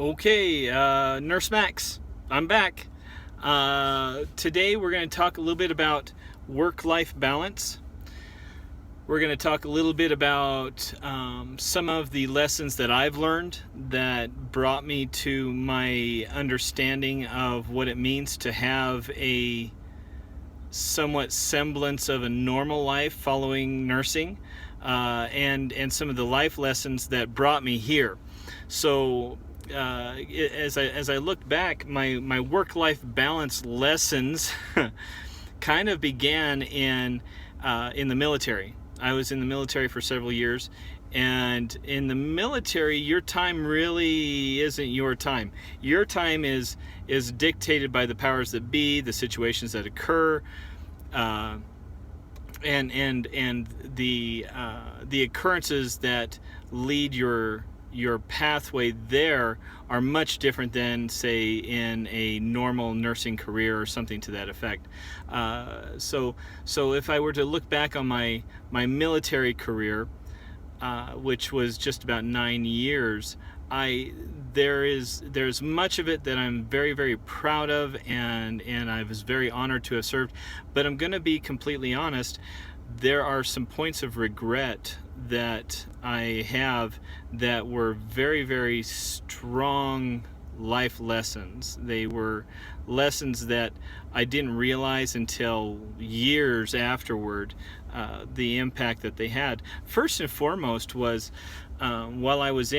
Okay, Nurse Max, I'm back. Today we're going to talk a little bit about work-life balance. We're going to talk a little bit about some of the lessons that I've learned that brought me to my understanding of what it means to have a somewhat semblance of a normal life following nursing, and some of the life lessons that brought me here. So as I look back, my work-life balance lessons kind of began in the military. I was in the military for several years, and in the military, your time really isn't your time. Your time is dictated by the powers that be, the situations that occur, and the occurrences that lead your pathway there are much different than, say, in a normal nursing career or something to that effect. So if I were to look back on my military career, which was just about 9 years, there's much of it that I'm very, very proud of, and I was very honored to have served. But I'm going to be completely honest, there are some points of regret that I have that were very, very strong life lessons. They were lessons that I didn't realize until years afterward, the impact that they had. First and foremost was, while I was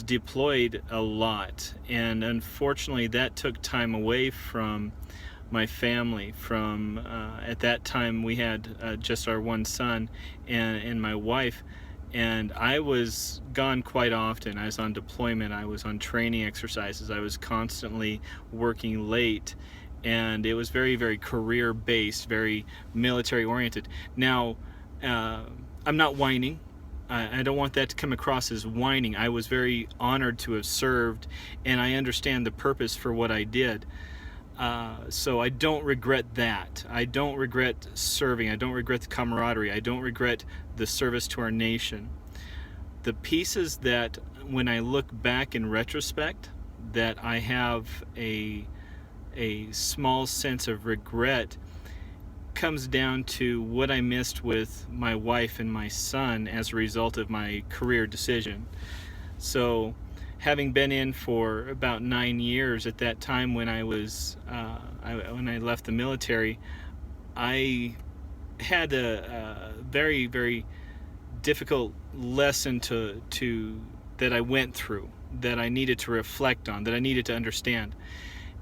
deployed a lot, and unfortunately that took time away from my family. At that time we had just our one son and my wife, and I was gone quite often. I was on deployment, I was on training exercises, I was constantly working late, and it was very, very career based, very military oriented. Now, I'm not whining. I don't want that to come across as whining. I was very honored to have served, and I understand the purpose for what I did. So I don't regret that. I don't regret serving. I don't regret the camaraderie. I don't regret the service to our nation. The pieces that, when I look back in retrospect, that I have a small sense of regret, comes down to what I missed with my wife and my son as a result of my career decision. So, having been in for about 9 years at that time, when I left the military, I had a very, very difficult lesson that I went through, that I needed to reflect on, that I needed to understand.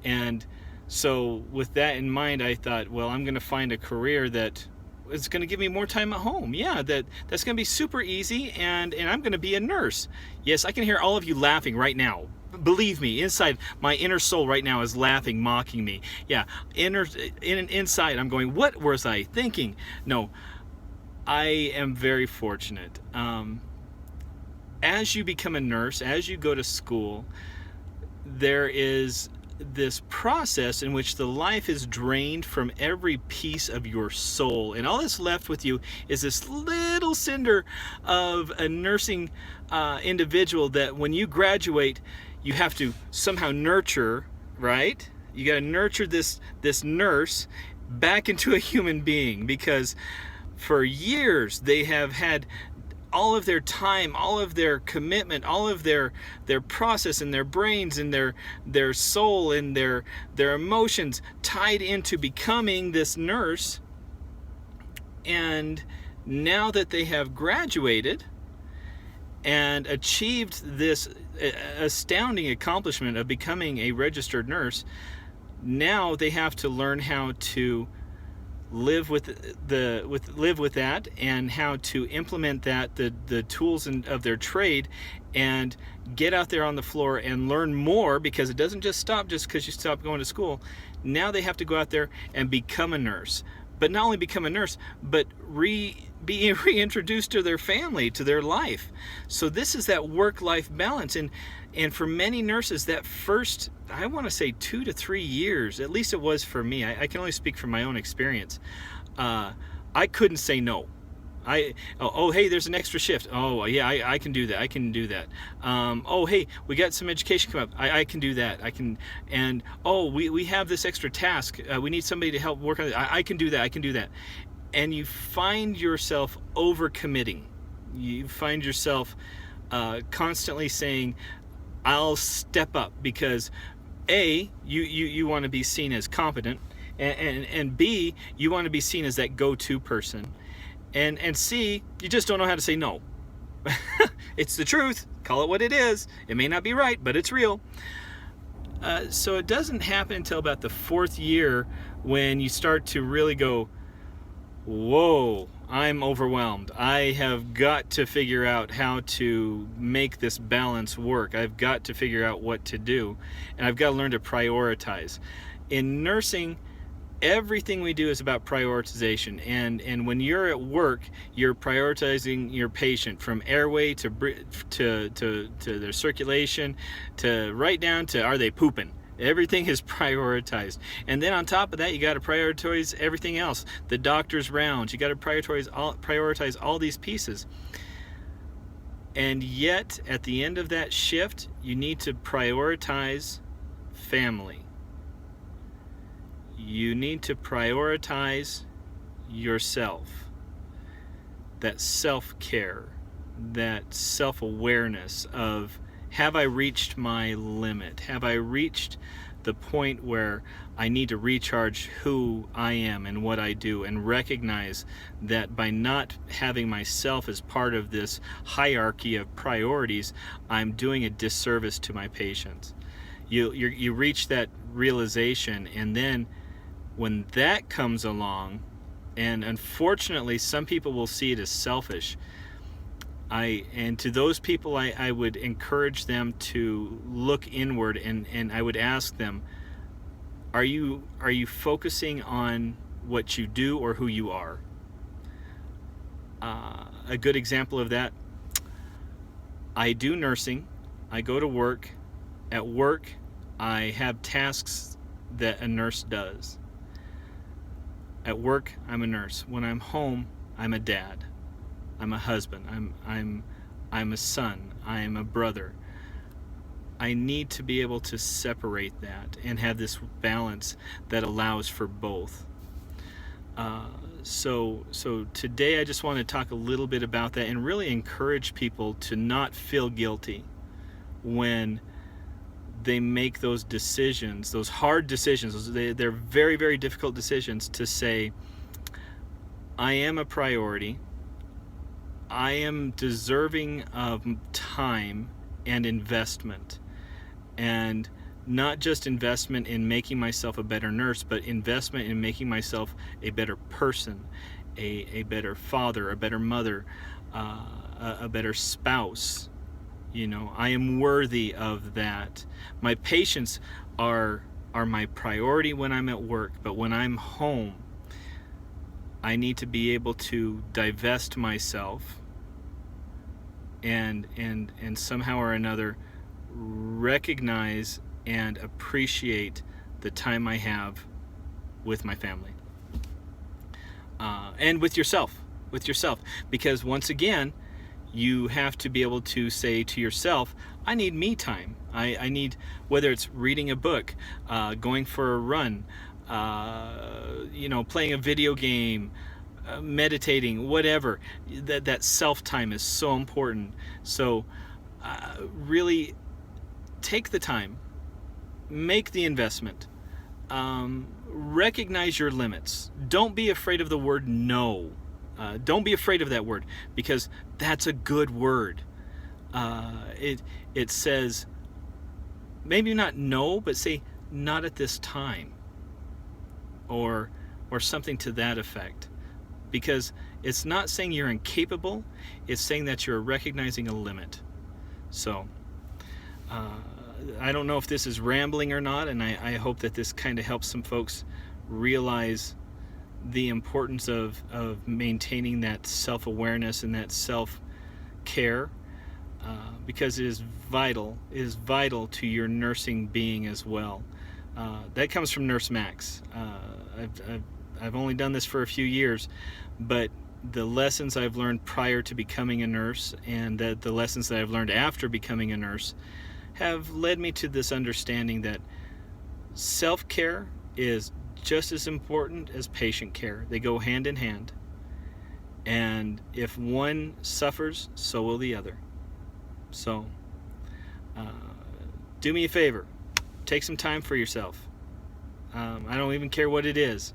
And so with that in mind, I thought, well, I'm going to find a career that is going to give me more time at home. Yeah, that's going to be super easy, and I'm going to be a nurse. Yes, I can hear all of you laughing right now. Believe me, inside, my inner soul right now is laughing, mocking me. Yeah, inside, I'm going, what was I thinking? No, I am very fortunate. As you become a nurse, as you go to school, there is this process in which the life is drained from every piece of your soul, and all that's left with you is this little cinder of a nursing individual that, when you graduate, you have to somehow nurture, right? You got to nurture this nurse back into a human being, because for years they have had all of their time, all of their commitment, all of their process and their brains and their soul and their emotions tied into becoming this nurse. And now that they have graduated and achieved this astounding accomplishment of becoming a registered nurse, now they have to learn how to live with that, and how to implement the tools of their trade, and get out there on the floor and learn more, because it doesn't just stop just because you stop going to school. Now they have to go out there and become a nurse, but not only become a nurse, but be reintroduced to their family, to their life. So this is that work-life balance, and for many nurses, that first, I want to say 2 to 3 years, at least it was for me. I can only speak from my own experience. I couldn't say no. Hey, there's an extra shift. Oh, yeah, I can do that. I can do that. Oh, hey, we got some education come up. I can do that. I can. And oh, we have this extra task. We need somebody to help work on it. I can do that. I can do that. And you find yourself overcommitting. You find yourself constantly saying, I'll step up, because A, you want to be seen as competent, and B, you want to be seen as that go-to person, and C, you just don't know how to say no. It's the truth. Call it what it is. It may not be right, but it's real. So it doesn't happen until about the 4th year when you start to really go, whoa, I'm overwhelmed. I have got to figure out how to make this balance work. I've got to figure out what to do, and I've got to learn to prioritize. In nursing, everything we do is about prioritization, and when you're at work, you're prioritizing your patient, from airway to their circulation, to right down to, are they pooping? Everything is prioritized. And then on top of that, you got to prioritize everything else. The doctor's rounds, you got to prioritize all these pieces. And yet, at the end of that shift, you need to prioritize family. You need to prioritize yourself. That self-care, that self-awareness of, have I reached my limit? Have I reached the point where I need to recharge who I am and what I do, and recognize that by not having myself as part of this hierarchy of priorities, I'm doing a disservice to my patients. You reach that realization, and then when that comes along, and unfortunately some people will see it as selfish, and to those people, I would encourage them to look inward, and I would ask them, are you focusing on what you do or who you are? A good example of that, I do nursing, I go to work. At work, I have tasks that a nurse does. At work, I'm a nurse. When I'm home, I'm a dad. I'm a husband. I'm a son. I'm a brother. I need to be able to separate that and have this balance that allows for both. So today I just want to talk a little bit about that, and really encourage people to not feel guilty when they make those decisions, those hard decisions. They're very, very difficult decisions, to say, I am a priority. I am deserving of time and investment, and not just investment in making myself a better nurse, but investment in making myself a better person, a better father, a better mother, a better spouse. I am worthy of that. My patients are my priority when I'm at work, but when I'm home, I need to be able to divest myself and somehow or another recognize and appreciate the time I have with my family, and with yourself, because once again, you have to be able to say to yourself, I need me time. I need, whether it's reading a book, going for a run, playing a video game, meditating, whatever. That self-time is so important. So really take the time, make the investment, recognize your limits. Don't be afraid of the word no. Don't be afraid of that word, because that's a good word. It says, maybe not no, but say not at this time, or something to that effect. Because it's not saying you're incapable, it's saying that you're recognizing a limit. So I don't know if this is rambling or not, and I hope that this kind of helps some folks realize the importance of maintaining that self-awareness and that self-care, because it is vital to your nursing being as well. That comes from Nurse Max. I've only done this for a few years, but the lessons I've learned prior to becoming a nurse and that the lessons that I've learned after becoming a nurse have led me to this understanding that self-care is just as important as patient care. They go hand in hand. And if one suffers, so will the other. So, do me a favor. Take some time for yourself. I don't even care what it is.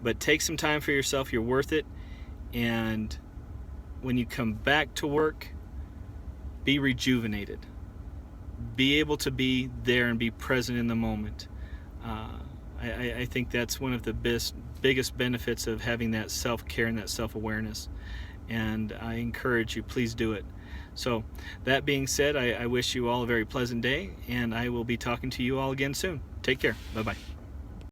But take some time for yourself. You're worth it. And when you come back to work, be rejuvenated. Be able to be there and be present in the moment. I think that's one of the biggest benefits of having that self-care and that self-awareness. And I encourage you, please do it. So that being said, I wish you all a very pleasant day, and I will be talking to you all again soon. Take care. Bye-bye.